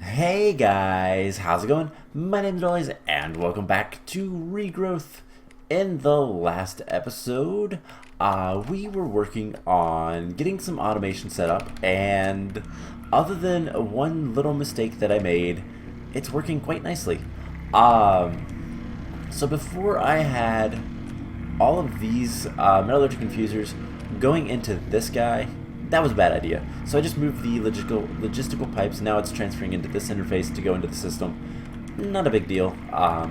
Hey guys, how's it going? My name is Dollies and welcome back to Regrowth. In the last episode, we were working on getting some automation set up, and other than one little mistake that I made, it's working quite nicely. So before I had all of these metallurgic infusers going into this guy, that was a bad idea. So I just moved the logistical pipes. Now it's transferring into this interface to go into the system. Not a big deal.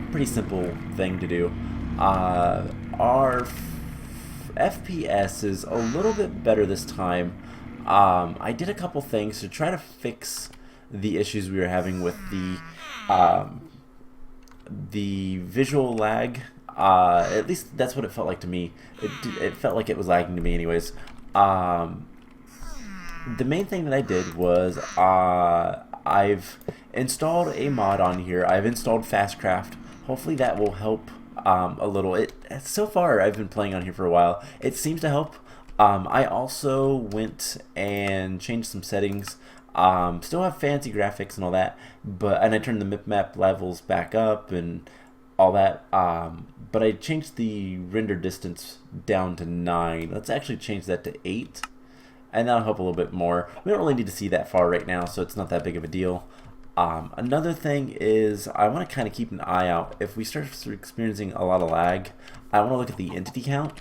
Pretty simple thing to do. Our FPS is a little bit better this time. I did a couple things to try to fix the issues we were having with the visual lag. At least that's what it felt like to me. It felt like it was lagging to me anyways. The main thing that I did was I've installed a mod on here. I've installed Fastcraft. Hopefully that will help a little. So far I've been playing on here for a while. It seems to help. I also went and changed some settings. Still have fancy graphics and all that, and I turned the map levels back up and all that. But I changed the render distance down to 9. Let's actually change that to 8. And that'll help a little bit more. We don't really need to see that far right now, so it's not that big of a deal. Another thing is I want to kind of keep an eye out. If we start experiencing a lot of lag, I want to look at the entity count,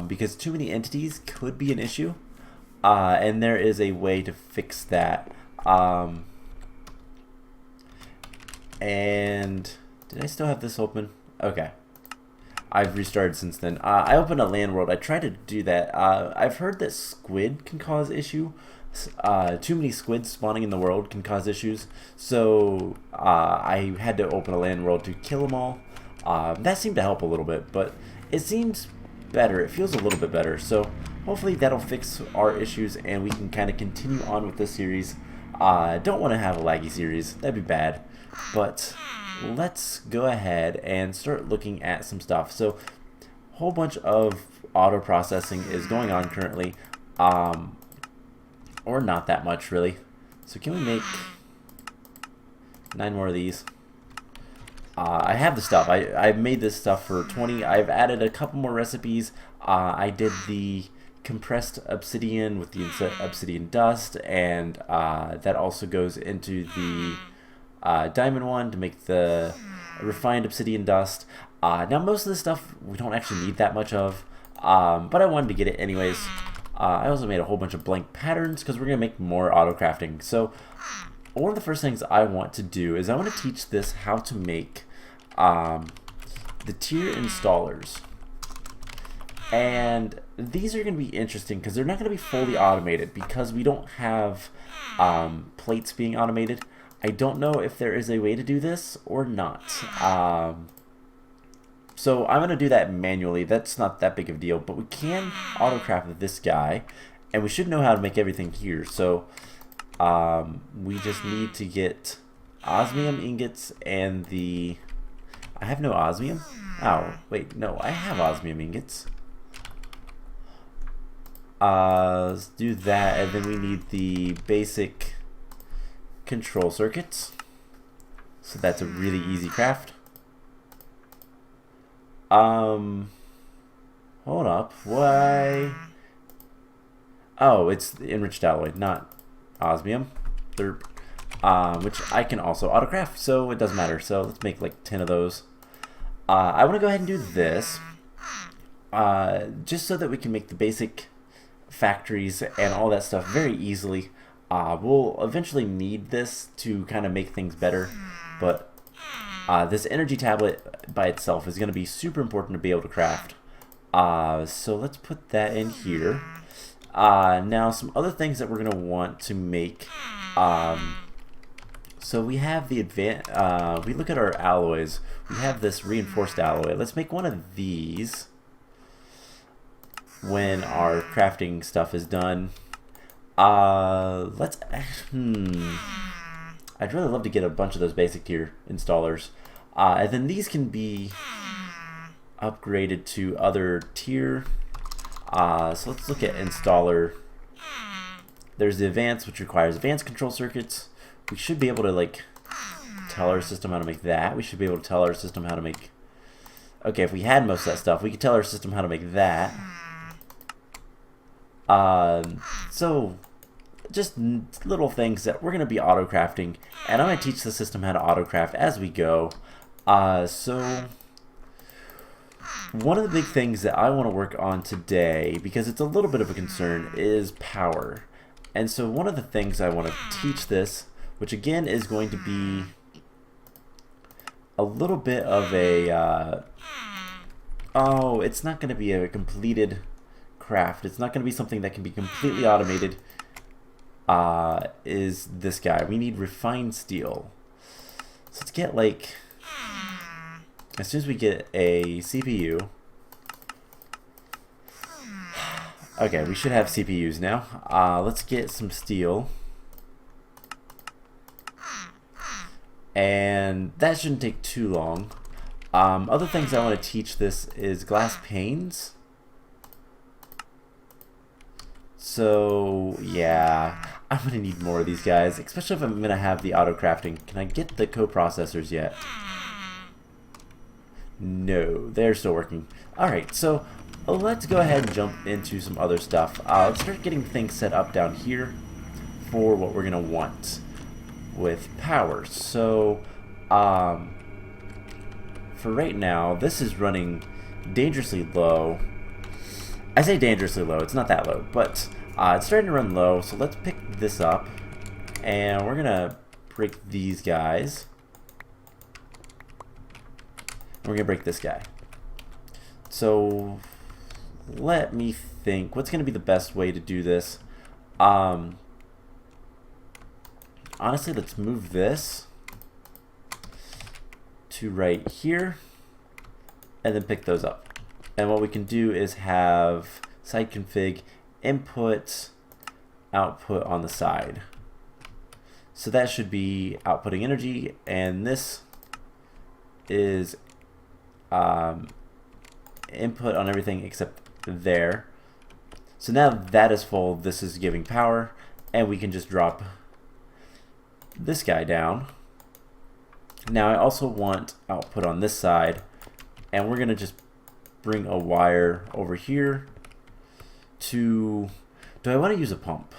because too many entities could be an issue, and there is a way to fix that. And did I still have this open? Okay. I've restarted since then. I opened a land world. I tried to do that. I've heard that squid can cause issue. Too many squids spawning in the world can cause issues. So I had to open a land world to kill them all. That seemed to help a little bit, but it seems better. It feels a little bit better. So hopefully that'll fix our issues and we can kind of continue on with this series. Don't want to have a laggy series. That'd be bad. But let's go ahead and start looking at some stuff. So a whole bunch of auto processing is going on currently, or not that much really. So can we make 9 more of these? I have the stuff. I've made this stuff for 20. I've added a couple more recipes. I did the compressed obsidian with the obsidian dust, and that also goes into the diamond one to make the refined obsidian dust. Now most of this stuff we don't actually need that much of, but I wanted to get it anyways. I also made a whole bunch of blank patterns because we're going to make more auto crafting. So one of the first things I want to do is I want to teach this how to make the tier installers. And these are going to be interesting because they're not going to be fully automated because we don't have plates being automated. I don't know if there is a way to do this or not. So I'm going to do that manually. That's not that big of a deal, but we can autocraft this guy, and we should know how to make everything here. So we just need to get osmium ingots and the... I have no osmium? Oh, wait, no, I have osmium ingots. Let's do that, and then we need the basic control circuits. So that's a really easy craft. Hold up. Why? Oh, it's enriched alloy, not osmium. Which I can also autocraft, so it doesn't matter. So let's make like 10 of those. I want to go ahead and do this, just so that we can make the basic factories and all that stuff very easily. We'll eventually need this to kind of make things better, but this energy tablet by itself is going to be super important to be able to craft. So let's put that in here. Now some other things that we're going to want to make. So we have the we look at our alloys. We have this reinforced alloy. Let's make one of these when our crafting stuff is done. I'd really love to get a bunch of those basic tier installers. And then these can be upgraded to other tier. So let's look at installer. There's the advanced, which requires advanced control circuits. we should be able to like tell our system how to make that. We should be able to tell our system how to make... Okay, if we had most of that stuff, we could tell our system how to make that. So, just little things that we're going to be auto-crafting. And I'm going to teach the system how to auto-craft as we go. So, one of the big things that I want to work on today, because it's a little bit of a concern, is power. And so one of the things I want to teach this, which again is going to be a little bit of a... oh, it's not going to be a completed craft. It's not going to be something that can be completely automated. Is this guy. We need refined steel. So let's get like... As soon as we get a CPU... Okay, we should have CPUs now. Let's get some steel. And that shouldn't take too long. Other things I want to teach this is glass panes. So, yeah, I'm going to need more of these guys, especially if I'm going to have the auto crafting. Can I get the coprocessors yet? No, they're still working. Alright, so let's go ahead and jump into some other stuff. Let's start getting things set up down here for what we're going to want with power. So, for right now, this is running dangerously low. I say dangerously low, it's not that low, but it's starting to run low, so let's pick this up, and we're going to break these guys. We're going to break this guy. So, let me think. What's going to be the best way to do this? Honestly, let's move this to right here, and then pick those up. And what we can do is have side config input, output on the side. So that should be outputting energy, and this is input on everything except there. So now that is full, this is giving power, and we can just drop this guy down. Now I also want output on this side, and we're gonna just bring a wire over here to... Do I want to use a pump?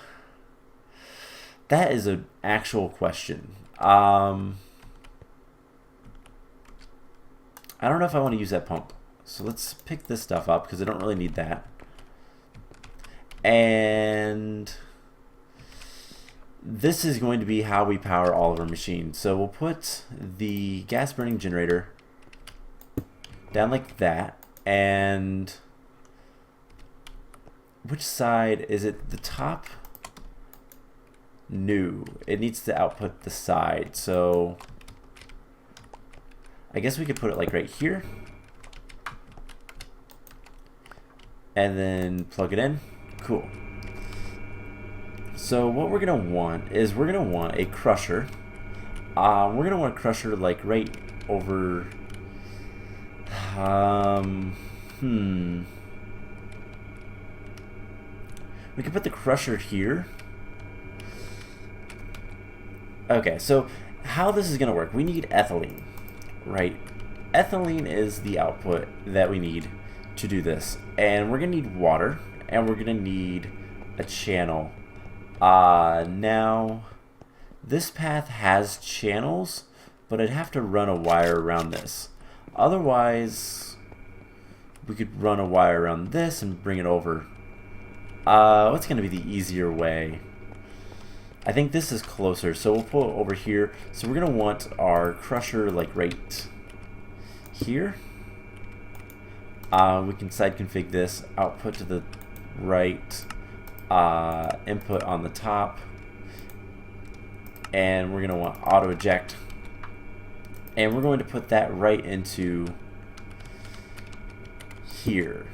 That is an actual question. I don't know if I want to use that pump. So let's pick this stuff up because I don't really need that. And this is going to be how we power all of our machines. So we'll put the gas burning generator down like that. And which side is it? The top? No, it needs to output the side. So I guess we could put it like right here, and then plug it in. Cool. So what we're gonna want is we're gonna want a crusher. We're gonna want a crusher like right over. We can put the crusher here. Okay, so how this is gonna work? We need ethylene, right? Ethylene is the output that we need to do this, and we're gonna need water, and we're gonna need a channel. Now this path has channels, but I'd have to run a wire around this. Otherwise, we could run a wire around this and bring it over. What's gonna be the easier way? I think this is closer, so we'll pull it over here. So we're gonna want our crusher like right here. We can side config this, output to the right, input on the top, and we're gonna want auto eject, and we're going to put that right into here.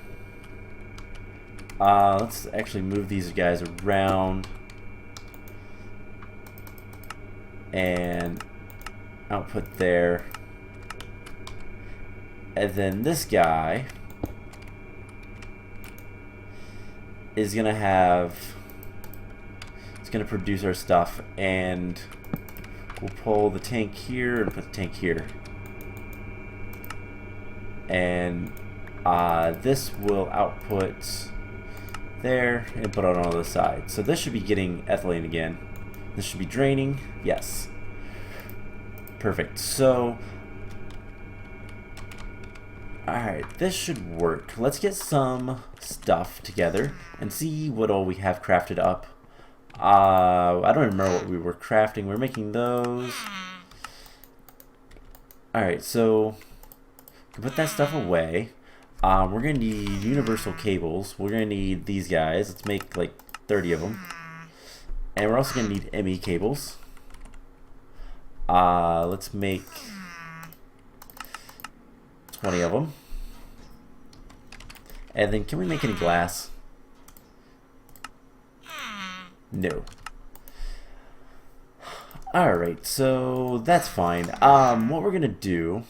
Let's actually move these guys around and output there, and then this guy is gonna have, it's gonna produce our stuff, and We'll pull the tank here and put the tank here. And this will output there and put it on the side. So this should be getting ethylene again. This should be draining. Yes. Perfect. So, alright, this should work. Let's get some stuff together and see what all we have crafted up. I don't remember what we were crafting. We're making those. Alright, so we can put that stuff away. We're going to need universal cables. We're going to need these guys. Let's make like 30 of them. And we're also going to need ME cables. Let's make 20 of them. And then can we make any glass? No. Alright, so that's fine. What we're going to do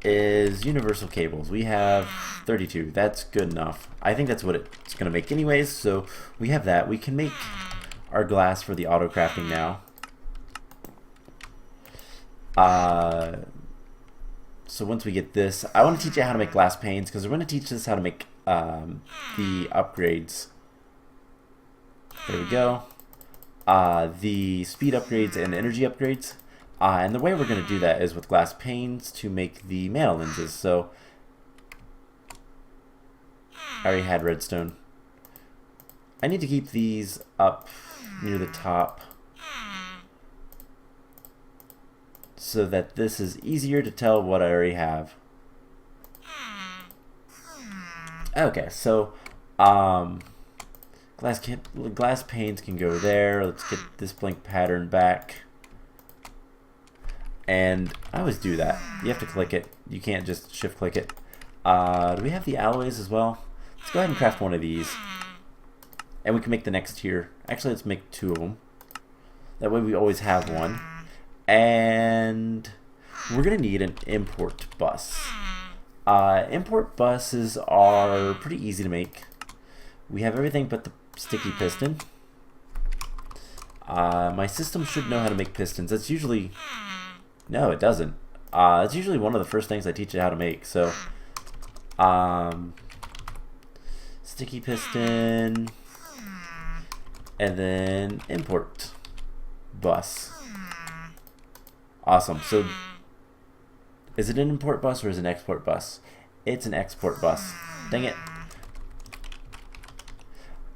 is universal cables. We have 32. That's good enough. I think that's what it's going to make anyways, so we have that. We can make our glass for the auto crafting now. So once we get this, I want to teach you how to make glass panes, because we're going to teach us how to make the upgrades. There we go. The speed upgrades and energy upgrades. And the way we're going to do that is with glass panes to make the nano lenses. So I already had redstone. I need to keep these up near the top so that this is easier to tell what I already have. Okay, so glass panes can go there. Let's get this blink pattern back. And I always do that. You have to click it. You can't just shift click it. Do we have the alloys as well? Let's go ahead and craft one of these. And we can make the next tier. Actually, let's make 2 of them. That way we always have one. And we're going to need an import bus. Import buses are pretty easy to make. We have everything but the sticky piston. My system should know how to make pistons. That's usually... No, it doesn't. It's usually one of the first things I teach you how to make. So, sticky piston, and then import bus. Awesome. So, is it an import bus or is it an export bus? It's an export bus. Dang it.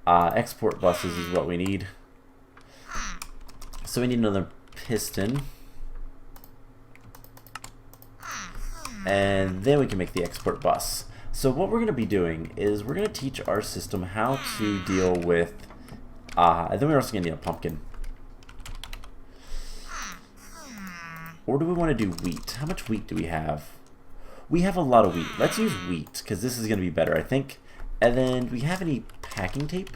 Export buses is what we need. So we need another piston. And then we can make the export bus. So what we're going to be doing is we're going to teach our system how to deal with, and then we're also going to need a pumpkin. Or do we want to do wheat? How much wheat do we have? We have a lot of wheat. Let's use wheat, because this is going to be better, I think. And then, do we have any packing tape?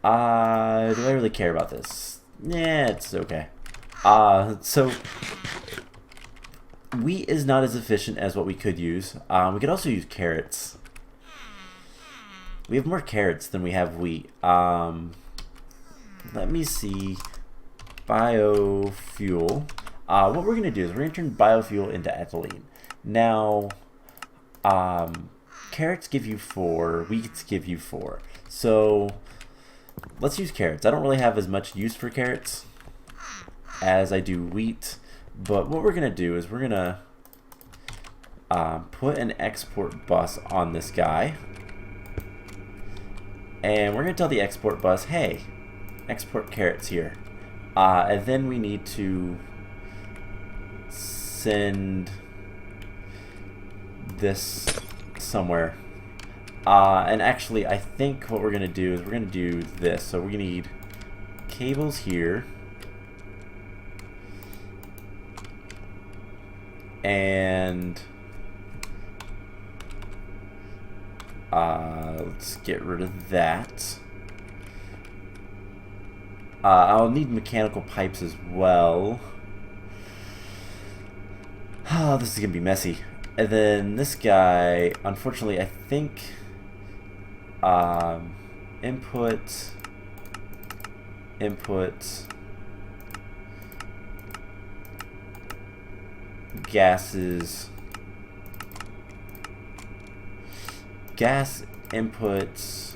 Do I really care about this? Yeah, it's okay. So wheat is not as efficient as what we could use. We could also use carrots. We have more carrots than we have wheat. Let me see. Biofuel. What we're going to do is we're going to turn biofuel into ethylene. Now, carrots give you 4, wheats give you 4. So, let's use carrots. I don't really have as much use for carrots as I do wheat, but what we're going to do is we're going to put an export bus on this guy, and we're going to tell the export bus, hey, export carrots here. And then we need to send this somewhere. And actually, I think what we're going to do is we're going to do this. So we're going to need cables here. And let's get rid of that. I'll need mechanical pipes as well. Oh, this is going to be messy. And then this guy, unfortunately, I think input input gases, gas inputs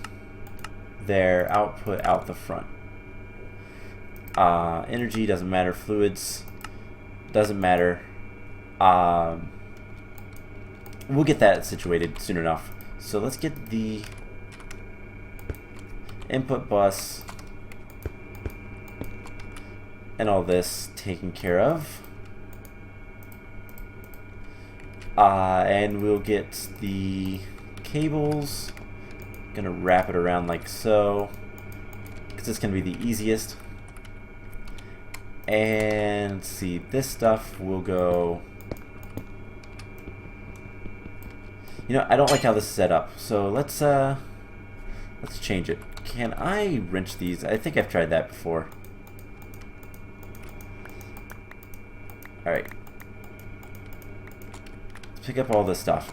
their output out the front. Energy doesn't matter, fluids doesn't matter. We'll get that situated soon enough. So let's get the input bus and all this taken care of. And we'll get the cables. Gonna wrap it around like so, because it's gonna be the easiest. And let's see, this stuff will go. You know, I don't like how this is set up, so let's change it. Can I wrench these? I think I've tried that before. All right. Let's pick up all this stuff.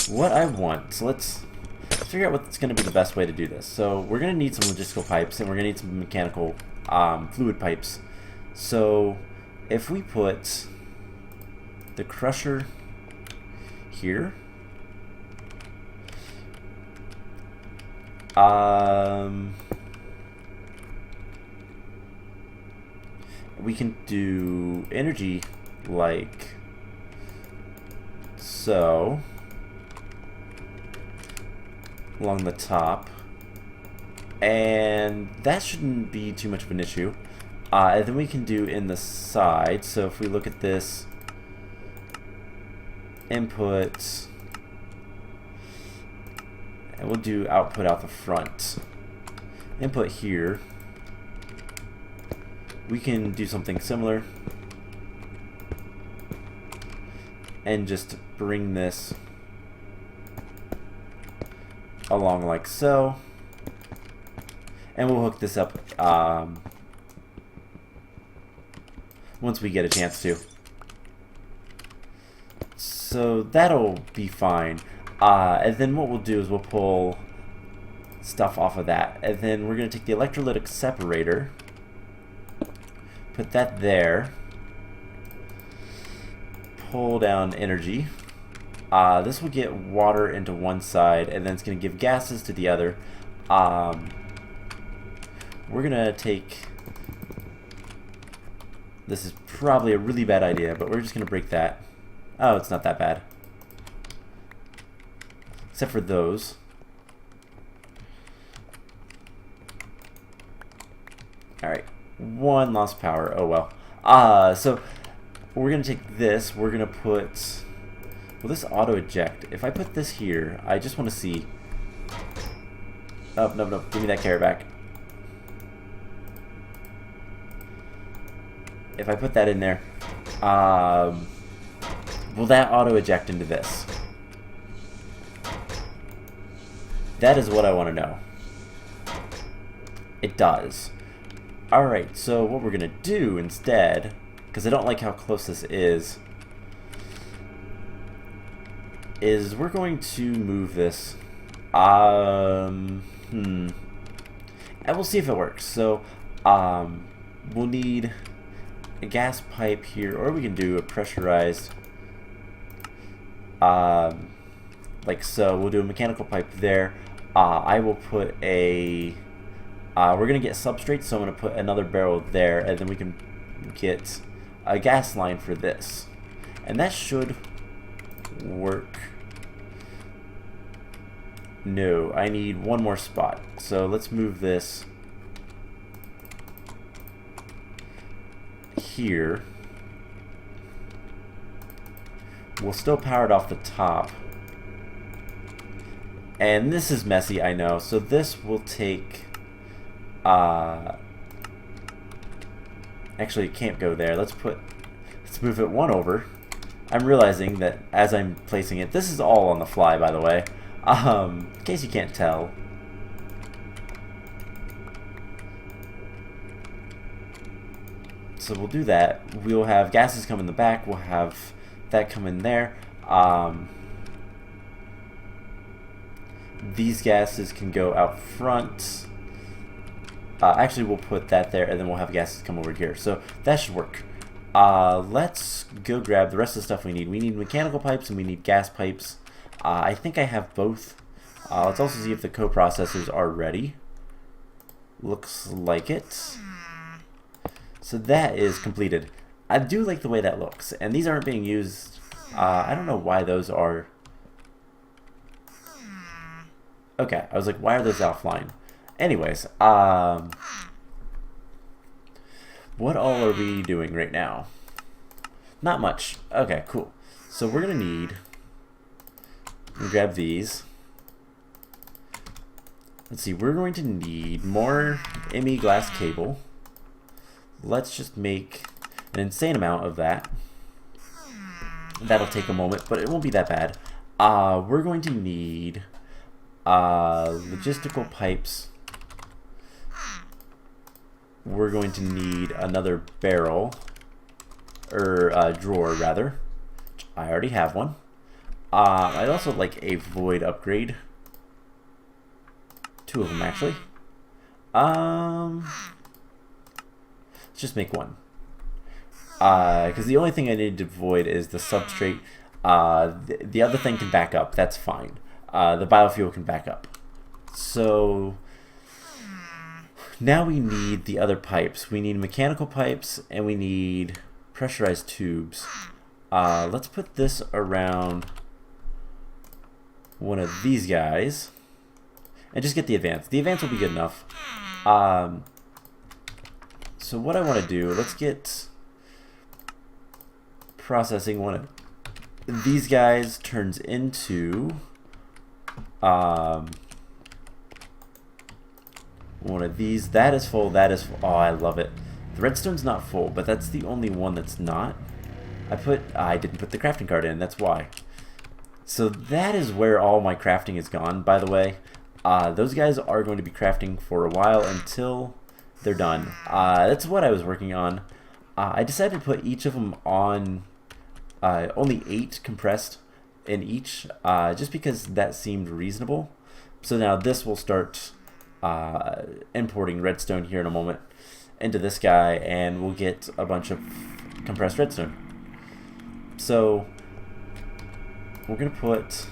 What I want, so let's figure out what's going to be the best way to do this. So we're going to need some logistical pipes, and we're going to need some mechanical fluid pipes. So if we put the crusher here, we can do energy like so along the top, and that shouldn't be too much of an issue. And then we can do in the side. So if we look at this input, and we'll do output out the front, input here, we can do something similar and just bring this along like so, and we'll hook this up once we get a chance to. So that'll be fine. And then what we'll do is we'll pull stuff off of that, and then we're going to take the electrolytic separator, put that there, pull down energy. This will get water into one side, and then it's going to give gases to the other. We're going to take, this is probably a really bad idea, but we're just going to break that. Oh, it's not that bad. Except for those. Alright, one lost power, oh well. So we're going to take this, we're going to put, will this auto eject? If I put this here, I just want to see. Oh, no, no, give me that carrot back. If I put that in there, will that auto eject into this? That is what I want to know. It does. Alright, so what we're going to do instead, because I don't like how close this is we're going to move this. And we'll see if it works. So, we'll need a gas pipe here, or we can do a pressurized, like so. We'll do a mechanical pipe there. I will put a, we're going to get substrate, so I'm going to put another barrel there, and then we can get a gas line for this. And that should work. No, I need one more spot. So let's move this here. We'll still power it off the top. And this is messy, I know. So this will take... actually, it can't go there. Let's move it one over. I'm realizing that as I'm placing it, this is all on the fly, by the way. In case you can't tell. So we'll do that. We'll have gases come in the back. We'll have that come in there. these gases can go out front. Actually, we'll put that there, and then we'll have gases come over here. So that should work. Let's go grab the rest of the stuff we need. We need mechanical pipes and we need gas pipes. I think I have both. Let's also see if the coprocessors are ready. Looks like it. So that is completed. I do like the way that looks, and these aren't being used. I don't know why those are. Okay, I was like, why are those offline? Anyways, what all are we doing right now? Not much. Okay, cool. So we're gonna need. Grab these. Let's see. We're going to need more ME glass cable. Let's just make an insane amount of that. That'll take a moment, but it won't be that bad. We're going to need logistical pipes. We're going to need another barrel, or drawer rather. I already have one. I'd also like a void upgrade. 2 of them actually. Let's just make one. Because the only thing I need to void is the substrate. The other thing can back up. That's fine. The biofuel can back up. So now we need the other pipes. We need mechanical pipes and we need pressurized tubes. Let's put this around one of these guys and just get the advance. The advance will be good enough. So what I want to do, let's get processing one of these guys turns into one of these. That is full. That is full. Oh, I love it. The redstone's not full, but that's the only one that's not. I didn't put the crafting card in. That's why. So that is where all my crafting is gone, by the way. Those guys are going to be crafting for a while until they're done. That's what I was working on. I decided to put each of them on only 8 compressed in each, just because that seemed reasonable. So now this will start importing redstone here in a moment into this guy, and we'll get a bunch of compressed redstone. So we're going to put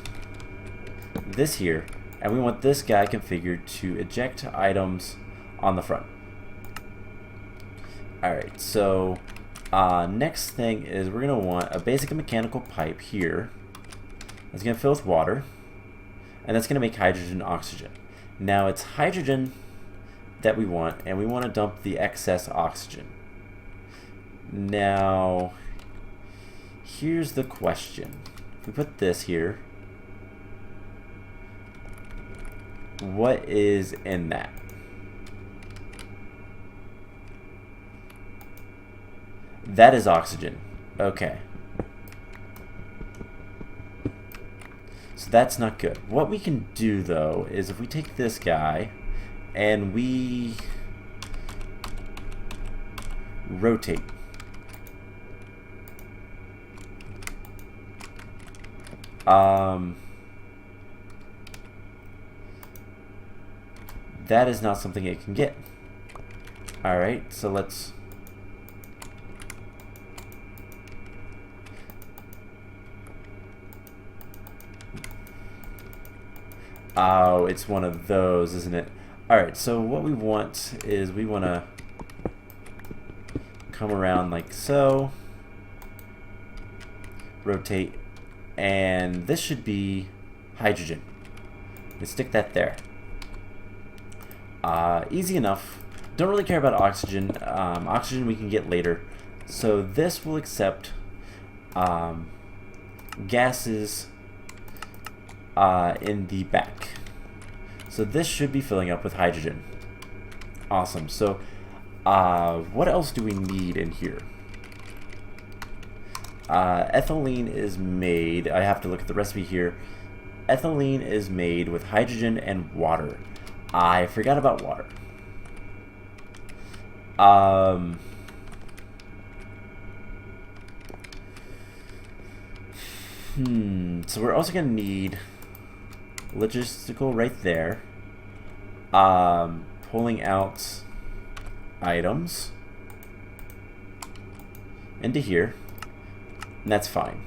this here, and we want this guy configured to eject items on the front. Alright, so next thing is we're going to want a basic mechanical pipe here. That's going to fill with water, and that's going to make hydrogen oxygen. Now it's hydrogen that we want, and we want to dump the excess oxygen. Now, here's the question. If we put this here, what is in that? That is oxygen. Okay. So that's not good. What we can do, though, is if we take this guy and we rotate. That is not something it can get. Alright, so let's... Oh, it's one of those, isn't it? Alright, so what we want is we want to come around like so, rotate, and this should be hydrogen. Let's stick that there. Easy enough. Don't really care about oxygen. Oxygen we can get later. So this will accept gases in the back. So this should be filling up with hydrogen. Awesome. So what else do we need in here? Ethylene is made. I have to look at the recipe here. Ethylene is made with hydrogen and water. I forgot about water. So we're also going to need logistical right there. Pulling out items into here, and that's fine.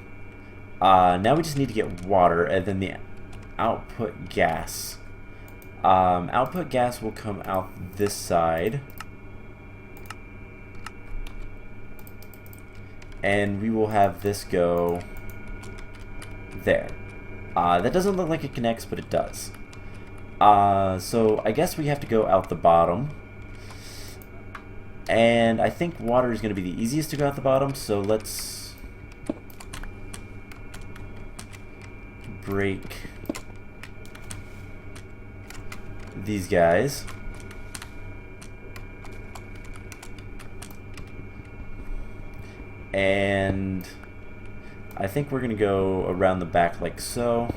Now we just need to get water, and then the output gas. Output gas will come out this side, and we will have this go there. That doesn't look like it connects, but it does. So I guess we have to go out the bottom. And I think water is going to be the easiest to go out the bottom, so let's break these guys. And I think we're going to go around the back like so.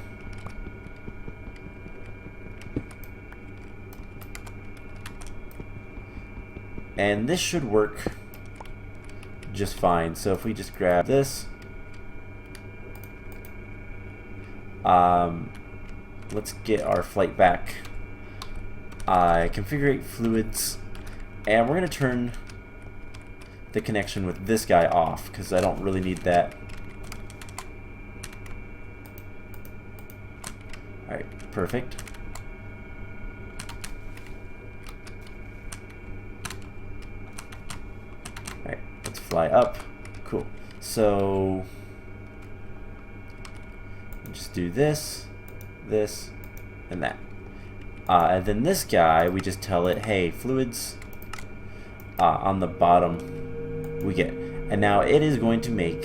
And this should work just fine. So if we just grab this, let's get our flight back. Configure fluids, and we're going to turn the connection with this guy off because I don't really need that. Alright, perfect. Alright, let's fly up. Cool. So, just do this, this, and that. And then this guy, we just tell it, hey, fluids on the bottom we get. And now it is going to make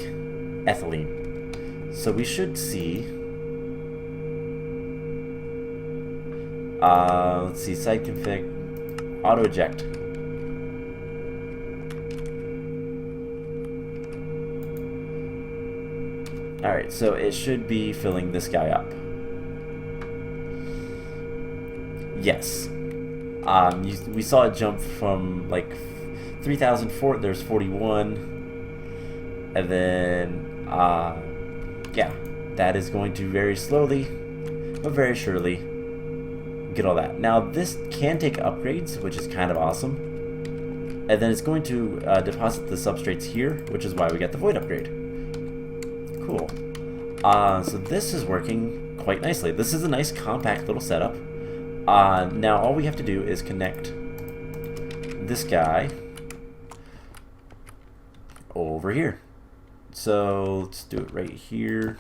ethylene. So we should see, let's see, site config, auto eject. Alright, so it should be filling this guy up. Yes. We saw it jump from like 3,004, there's 41. And then, yeah, that is going to very slowly, but very surely, get all that. Now, this can take upgrades, which is kind of awesome. And then it's going to deposit the substrates here, which is why we got the void upgrade. Cool. So this is working quite nicely. This is a nice compact little setup. Now all we have to do is connect this guy over here. So let's do it right here.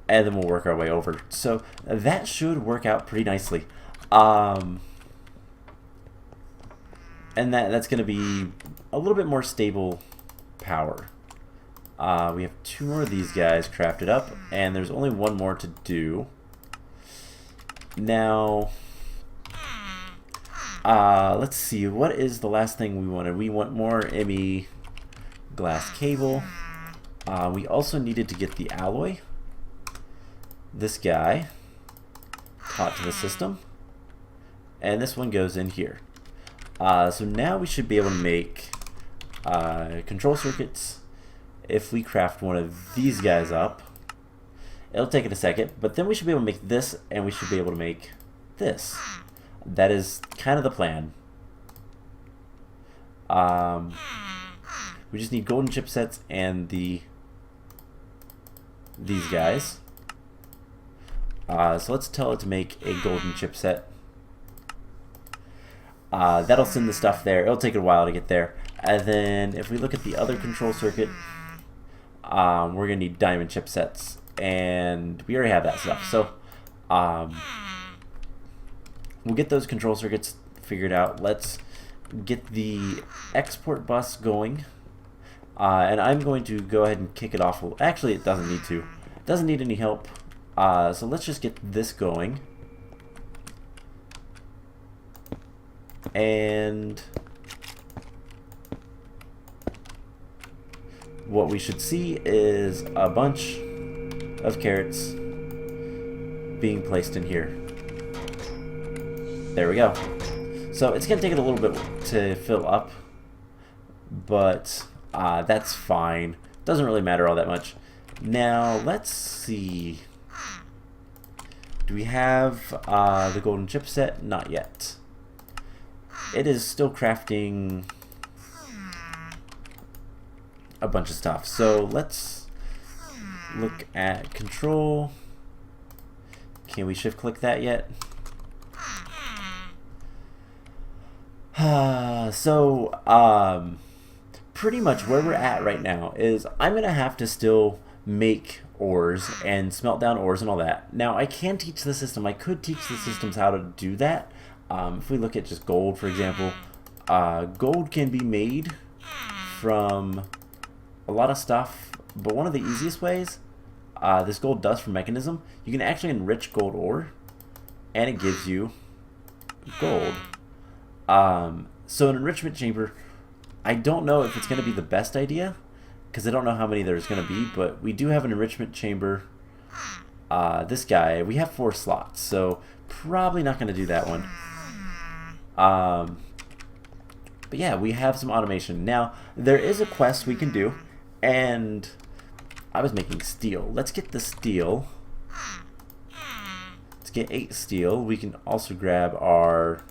And then we'll work our way over. So that should work out pretty nicely. And that's going to be a little bit more stable power. We have 2 more of these guys crafted up, and there's only 1 more to do. Now, let's see, what is the last thing we wanted? We want more ME glass cable. We also needed to get the alloy. This guy taught to the system. And this one goes in here. So now we should be able to make control circuits. If we craft one of these guys up, it'll take it a second, but then we should be able to make this, and we should be able to make this. That is kind of the plan. We just need golden chipsets and these guys. So let's tell it to make a golden chipset. That'll send the stuff there. It'll take a while to get there. And then if we look at the other control circuit, we're going to need diamond chipsets. And we already have that stuff. So we'll get those control circuits figured out. Let's get the export bus going. And I'm going to go ahead and kick it off. Well, actually, it doesn't need to. It doesn't need any help. So let's just get this going. And what we should see is a bunch of carrots being placed in here. There we go. So it's going to take it a little bit to fill up, but that's fine. Doesn't really matter all that much. Now let's see. Do we have the golden chipset? Not yet. It is still crafting a bunch of stuff. So let's look at control. Can we shift click that yet? Pretty much where we're at right now is I'm gonna have to still make ores and smelt down ores and all that. Now I can teach the system. I could teach the systems how to do that. If we look at just gold, for example, gold can be made from a lot of stuff, but one of the easiest ways, this gold dust from mechanism, you can actually enrich gold ore, and it gives you gold. So an enrichment chamber, I don't know if it's going to be the best idea, because I don't know how many there's going to be, but we do have an enrichment chamber. This guy, we have 4 slots, so probably not going to do that one. But yeah, we have some automation. Now, there is a quest we can do, and I was making steel. Let's get the steel. Let's get 8 steel. We can also grab our...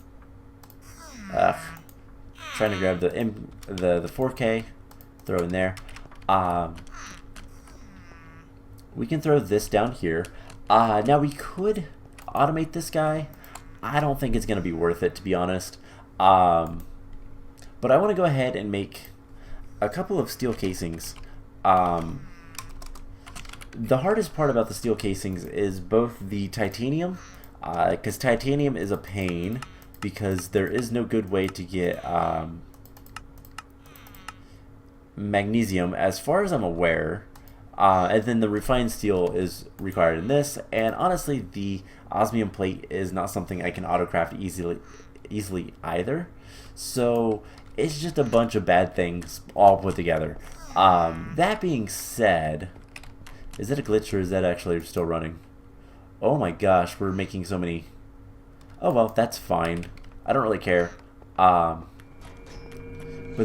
trying to grab the 4K, throw in there. We can throw this down here. Now we could automate this guy. I don't think it's going to be worth it, to be honest. But I want to go ahead and make a couple of steel casings. The hardest part about the steel casings is both the titanium, because titanium is a pain, because there is no good way to get magnesium as far as I'm aware, and then the refined steel is required in this, and honestly the osmium plate is not something I can autocraft easily either, so it's just a bunch of bad things all put together. That being said, is that a glitch or is that actually still running? Oh my gosh, we're making so many. Oh well, that's fine. I don't really care. But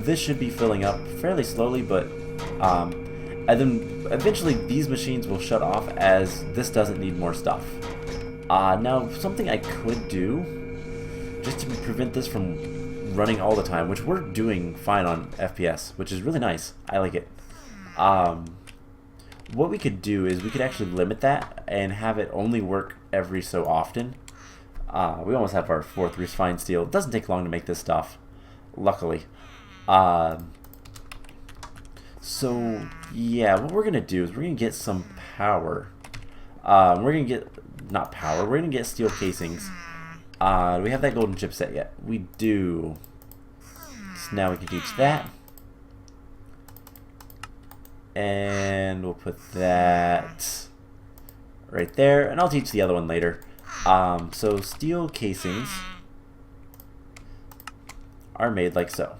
this should be filling up fairly slowly, but and then eventually these machines will shut off as this doesn't need more stuff. Now something I could do just to prevent this from running all the time, which we're doing fine on FPS, which is really nice. I like it. What we could do is we could actually limit that and have it only work every so often. We almost have our 4th refined steel. It doesn't take long to make this stuff, luckily. So yeah, what we're gonna do is we're gonna get some power. We're gonna get not power. We're gonna get steel casings. Do we have that golden chipset yet? We do. So now we can teach that, and we'll put that right there, and I'll teach the other one later. So steel casings are made like so.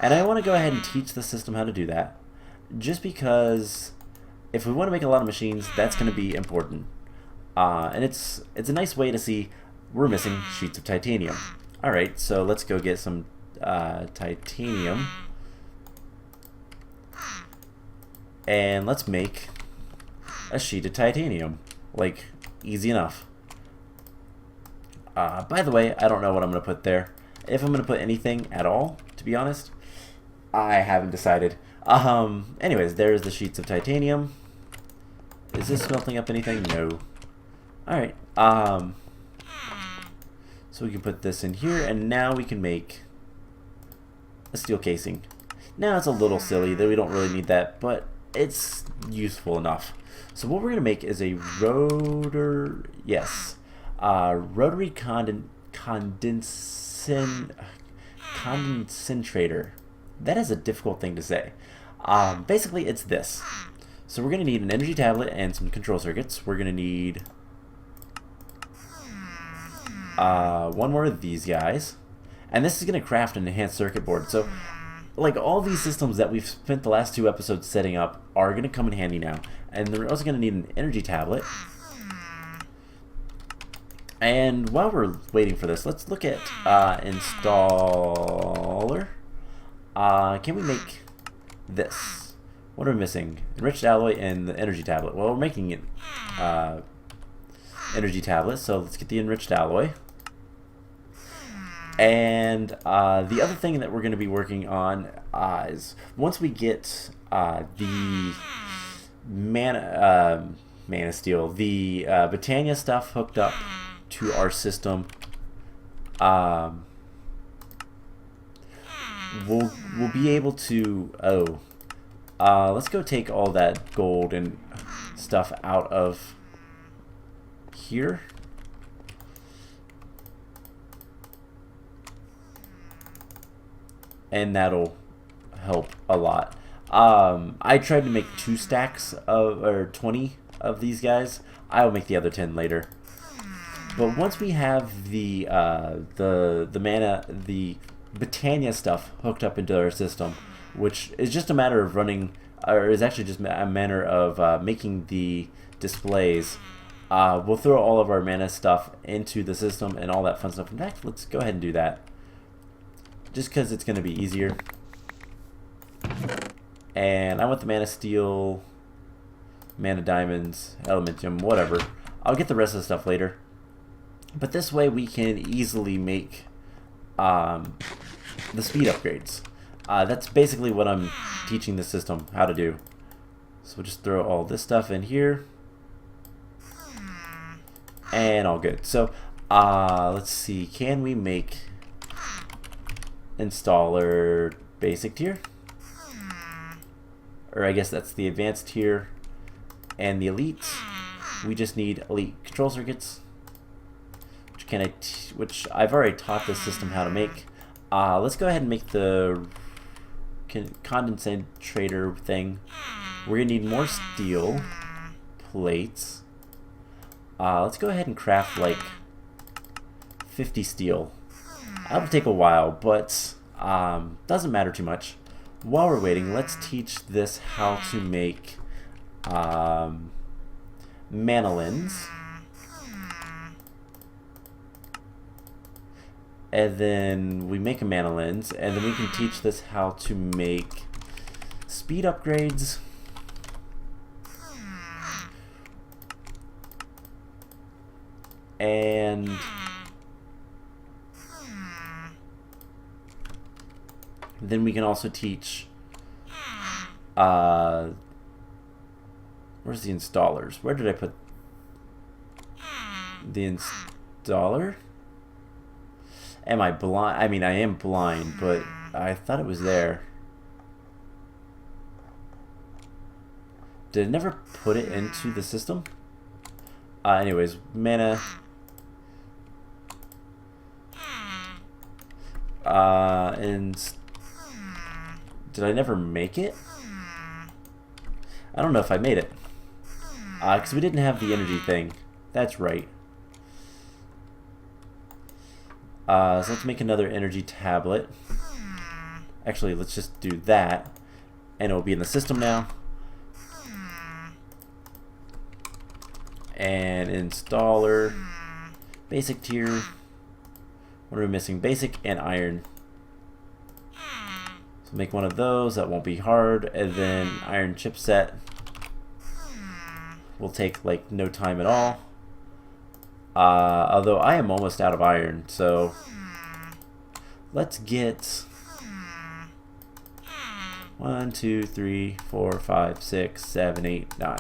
And I want to go ahead and teach the system how to do that, just because if we want to make a lot of machines, that's going to be important. And it's a nice way to see we're missing sheets of titanium. Alright, so let's go get some titanium. And let's make a sheet of titanium. Like, easy enough. By the way, I don't know what I'm going to put there. If I'm going to put anything at all, to be honest, I haven't decided. Anyways, there's the sheets of titanium. Is this smelting up anything? No. Alright, so we can put this in here, and now we can make a steel casing. Now it's a little silly that we don't really need that, but it's useful enough. So what we're going to make is a rotary condensator. That is a difficult thing to say. Basically, it's this. So we're going to need an energy tablet and some control circuits. We're going to need one more of these guys. And this is going to craft an enhanced circuit board. So, like, all these systems that we've spent the last 2 episodes setting up are going to come in handy now. And we're also going to need an energy tablet. And while we're waiting for this, let's look at installer. Can we make this? What are we missing? Enriched alloy and the energy tablet. Well, we're making it energy tablet, so let's get the enriched alloy. And the other thing that we're going to be working on is once we get the mana steel, the Britannia stuff hooked up to our system, we'll be able to let's go take all that gold and stuff out of here. And that'll help a lot. I tried to make 2 stacks of, or 20 of these guys. I will make the other 10 later. But once we have the mana, the Britannia stuff hooked up into our system, which is just a matter of running, or is actually just a matter of making the displays. We'll throw all of our mana stuff into the system and all that fun stuff. In fact, let's go ahead and do that. Just because it's going to be easier. And I want the mana steel, mana diamonds, elementium, whatever. I'll get the rest of the stuff later. But this way we can easily make the speed upgrades. That's basically what I'm teaching the system how to do. So we'll just throw all this stuff in here. And all good. So let's see, can we make installer basic tier? Or I guess that's the advanced tier. And the elite, we just need elite control circuits, which I've already taught the system how to make. Let's go ahead and make the condensator thing. We're gonna need more steel plates. Let's go ahead and craft like 50 steel. That'll take a while, but doesn't matter too much. While we're waiting, let's teach this how to make manolins. And then we make a manolins, and then we can teach this how to make speed upgrades. And then we can also teach where's the installers? Where did I put the installer? Am I blind? I mean, I am blind, but I thought it was there. Did it never put it into the system? Anyways, mana. And did I never make it? I don't know if I made it. Because we didn't have the energy thing. That's right. So let's make another energy tablet. Actually, let's just do that. And it will be in the system now. And installer. Basic tier. What are we missing? Basic and iron. So make one of those. That won't be hard. And then iron chipset. Will take like no time at all. Although I am almost out of iron, so let's get 1, 2, 3, 4, 5, 6, 7, 8, 9.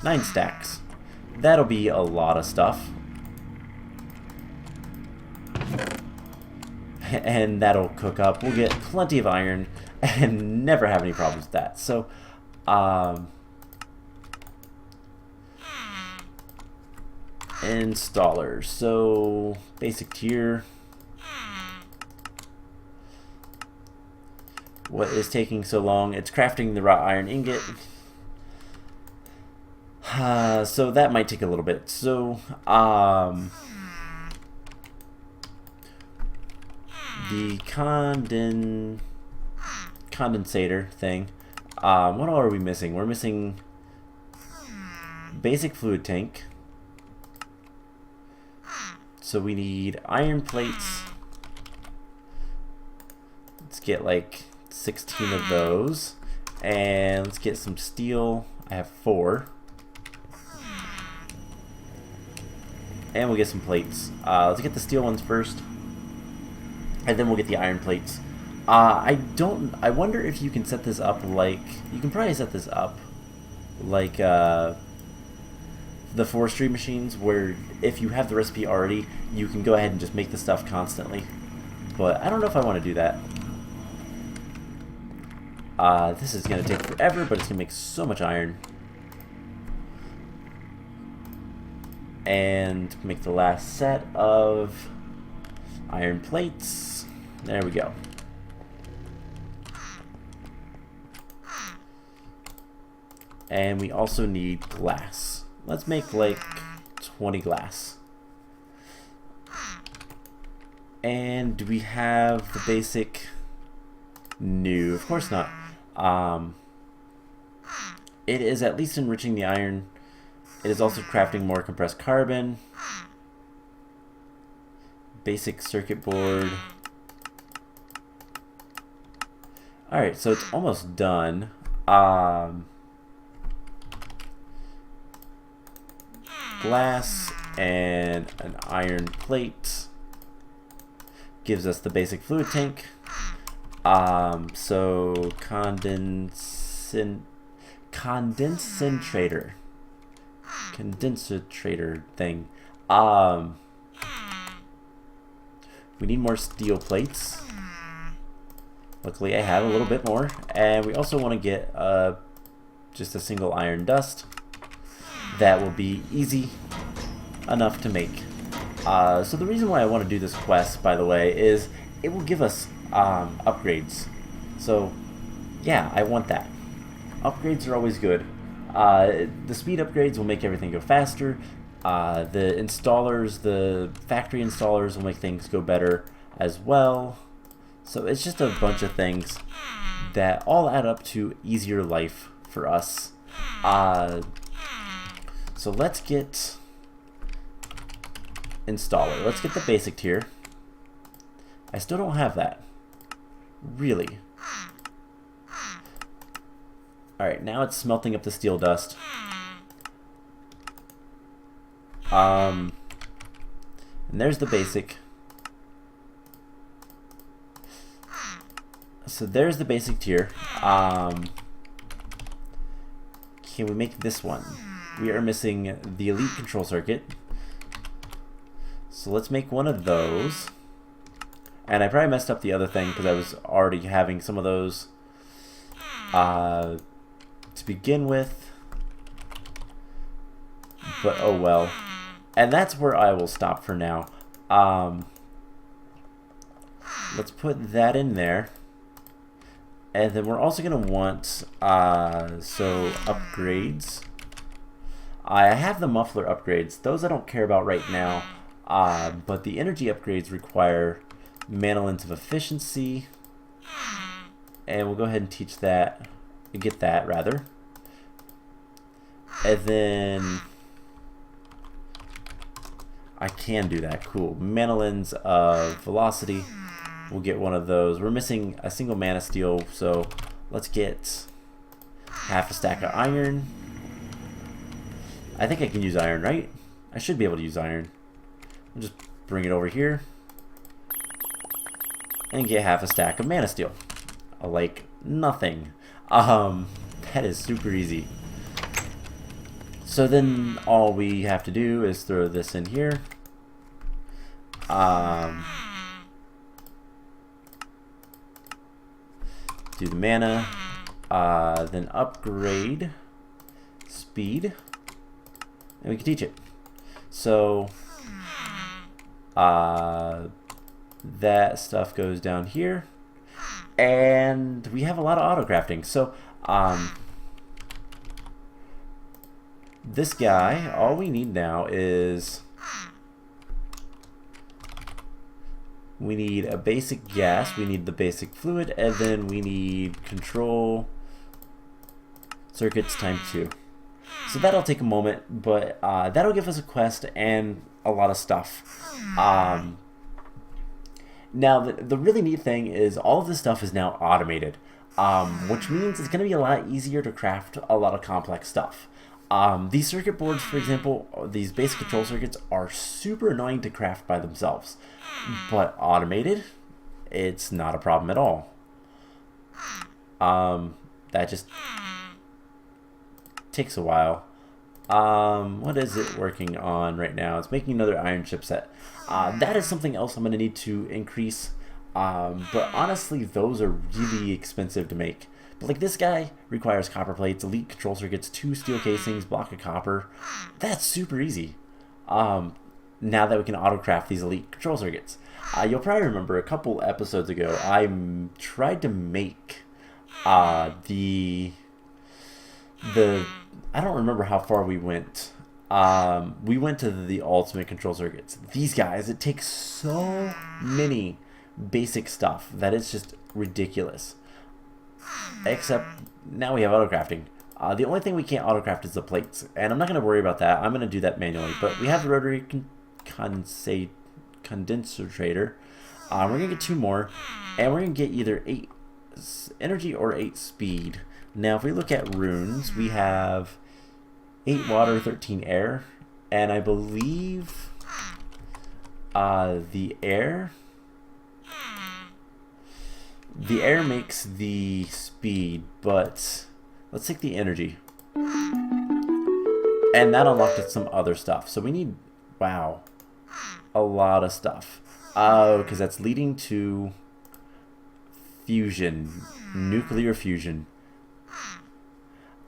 9 stacks. That'll be a lot of stuff. And that'll cook up. We'll get plenty of iron and never have any problems with that. So, installers. So basic tier. What is taking so long? It's crafting the wrought iron ingot. So that might take a little bit. So the condensator thing. What all are we missing? We're missing basic fluid tank. So we need iron plates. Let's get like 16 of those. And let's get some steel. I have 4. And we'll get some plates. Let's get the steel ones first. And then we'll get the iron plates. I wonder if you can set this up like... You can probably set this up like the forestry machines, where if you have the recipe already, you can go ahead and just make the stuff constantly. But I don't know if I want to do that. This is going to take forever, but it's going to make so much iron. And make the last set of iron plates. There we go. And we also need glass. Let's make like 20 glass. And do we have the basic? No, of course not. It is at least enriching the iron. It is also crafting more compressed carbon. Basic circuit board. Alright, so it's almost done. Glass and an iron plate gives us the basic fluid tank. So condensator thing. We need more steel plates. Luckily I have a little bit more, and we also want to get just a single iron dust. That will be easy enough to make. So the reason why I want to do this quest, by the way, is it will give us upgrades. So yeah, I want that. Upgrades are always good. The speed upgrades will make everything go faster. The installers, the factory installers will make things go better as well. So it's just a bunch of things that all add up to easier life for us. So let's get installer. Let's get the basic tier. I still don't have that. Really. Alright, now it's smelting up the steel dust. And there's the basic. So there's the basic tier. Can we make this one? We are missing the elite control circuit. So let's make one of those. And I probably messed up the other thing because I was already having some of those to begin with. But oh well. And that's where I will stop for now. Let's put that in there. And then we're also going to want so upgrades. I have the muffler upgrades. Those I don't care about right now. But the energy upgrades require manolins of efficiency. And we'll go ahead and teach that. Get that, rather. And then I can do that. Cool. Manolins of velocity. We'll get one of those. We're missing a single mana steel, so let's get half a stack of iron. I think I can use iron, right? I should be able to use iron. I'll just bring it over here and get half a stack of mana steel. Like nothing. That is super easy. So then all we have to do is throw this in here. Do the mana, then upgrade speed, and we can teach it. So that stuff goes down here, and we have a lot of auto crafting. So this guy, all we need now is we need a basic gas, we need the basic fluid, and then we need control circuits times 2. So that'll take a moment, but that'll give us a quest and a lot of stuff. Now, the really neat thing is all of this stuff is now automated, which means it's going to be a lot easier to craft a lot of complex stuff. These circuit boards, for example, these basic control circuits are super annoying to craft by themselves, but automated, it's not a problem at all. That just takes a while. What is it working on right now? It's making another iron chipset. That is something else I'm going to need to increase. But honestly, those are really expensive to make. But like this guy requires copper plates, elite control circuits, 2 steel casings, block of copper. That's super easy. Now that we can auto-craft these elite control circuits. You'll probably remember a couple episodes ago, I tried to make the I don't remember how far we went. We went to the ultimate control circuits. These guys, it takes so many basic stuff that it's just ridiculous. Except now we have auto-crafting. The only thing we can't auto-craft is the plates, and I'm not going to worry about that. I'm going to do that manually. But we have the rotary condensator. We're going to get 2 more, and we're going to get either 8 energy or 8 speed. Now, if we look at runes, we have 8 water, 13 air, and I believe the air makes the speed, but let's take the energy. And that unlocked us some other stuff. So we need, wow, a lot of stuff. Oh, because that's leading to fusion, nuclear fusion.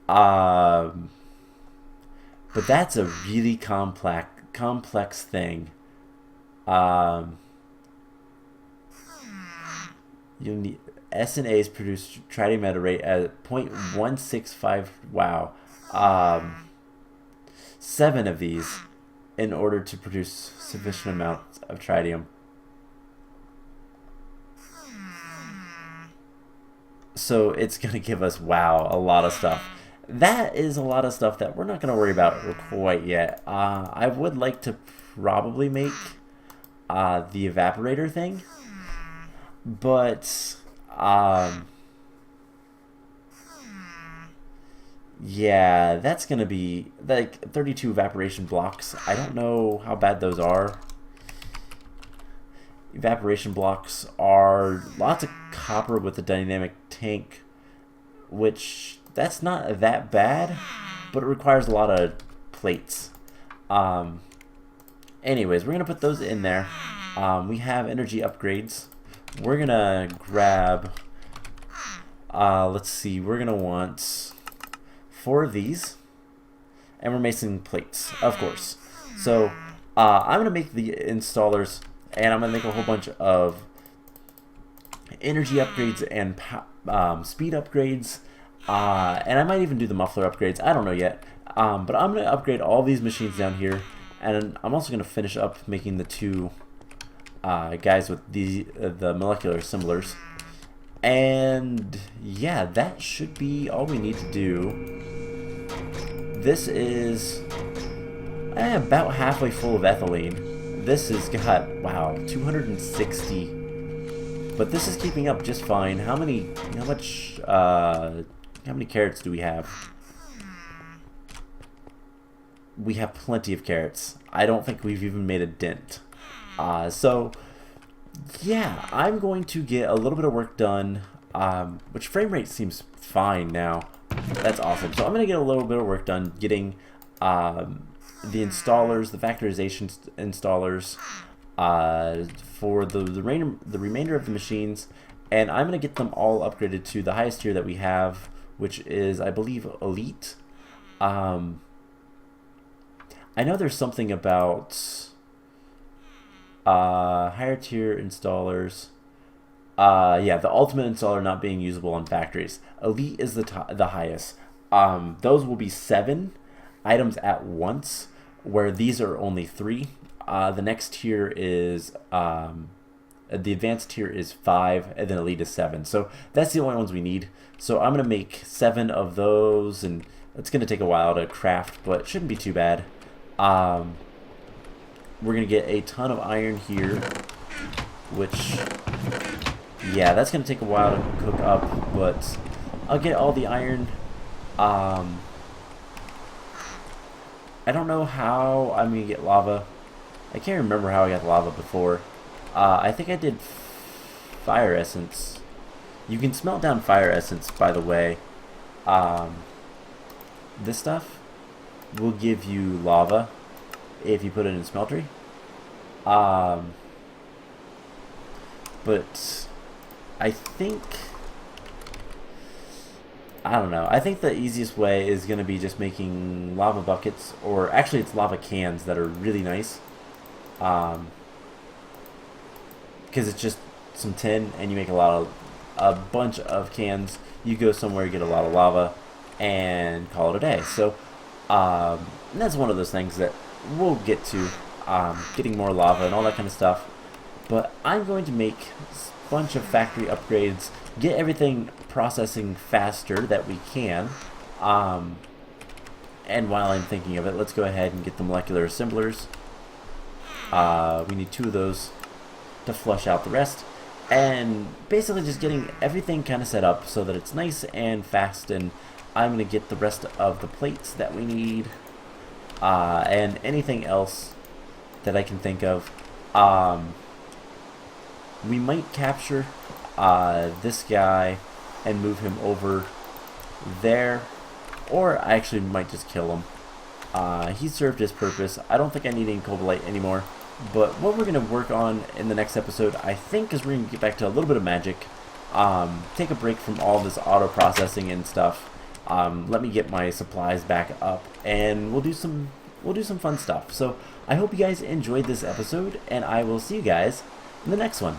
But that's a really complex thing. You need S and A's produce tritium at a rate at 0.165. Wow. 7 of these in order to produce sufficient amounts of tritium. So it's going to give us, wow, a lot of stuff. That is a lot of stuff that we're not going to worry about quite yet. I would like to probably make the evaporator thing. But, yeah, that's going to be like 32 evaporation blocks. I don't know how bad those are. Evaporation blocks are lots of copper with a dynamic tank, which that's not that bad, but it requires a lot of plates. Anyways, we're going to put those in there. We have energy upgrades. We're going to grab, let's see, we're going to want 4 of these, and we're making plates, of course. So I'm going to make the installers, and I'm going to make a whole bunch of energy upgrades and speed upgrades, and I might even do the muffler upgrades. I don't know yet, but I'm going to upgrade all these machines down here, and I'm also going to finish up making the 2 guys with the molecular assemblers. And yeah, that should be all we need to do. This is about halfway full of ethylene. This has got, wow, 260. But this is keeping up just fine. How many carrots do we have? We have plenty of carrots. I don't think we've even made a dent. So yeah, I'm going to get a little bit of work done, which frame rate seems fine now. That's awesome. So I'm going to get a little bit of work done getting the installers, the factorization installers, for the remainder of the machines, and I'm going to get them all upgraded to the highest tier that we have, which is, I believe, Elite. I know there's something about higher tier installers. Yeah, the ultimate installer not being usable on factories. Elite is the highest. Those will be 7 items at once, where these are only 3. The next tier is the advanced tier is 5, and then Elite is 7. So that's the only ones we need. So I'm gonna make 7 of those, and it's gonna take a while to craft, but it shouldn't be too bad. We're gonna get a ton of iron here, which, yeah, that's gonna take a while to cook up, but I'll get all the iron. I don't know how I'm gonna get lava. I can't remember how I got lava before. I think I did fire essence. You can smelt down fire essence, by the way. This stuff will give you lava if you put it in smeltery. But I think, I don't know. I think the easiest way is going to be just making lava buckets, or actually it's lava cans that are really nice. Because it's just some tin and you make a bunch of cans. You go somewhere, get a lot of lava, and call it a day. So that's one of those things that we'll get to, getting more lava and all that kind of stuff. But I'm going to make a bunch of factory upgrades, get everything processing faster that we can. And while I'm thinking of it, let's go ahead and get the molecular assemblers. We need 2 of those to flush out the rest. And basically just getting everything kind of set up so that it's nice and fast. And I'm going to get the rest of the plates that we need. And anything else that I can think of. We might capture this guy and move him over there, or I actually might just kill him. He served his purpose. I don't think I need any cobalite anymore, but what we're going to work on in the next episode, I think, is we're going to get back to a little bit of magic, take a break from all this auto processing and stuff, let me get my supplies back up, and we'll do some fun stuff. So I hope you guys enjoyed this episode, and I will see you guys in the next one.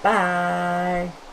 Bye!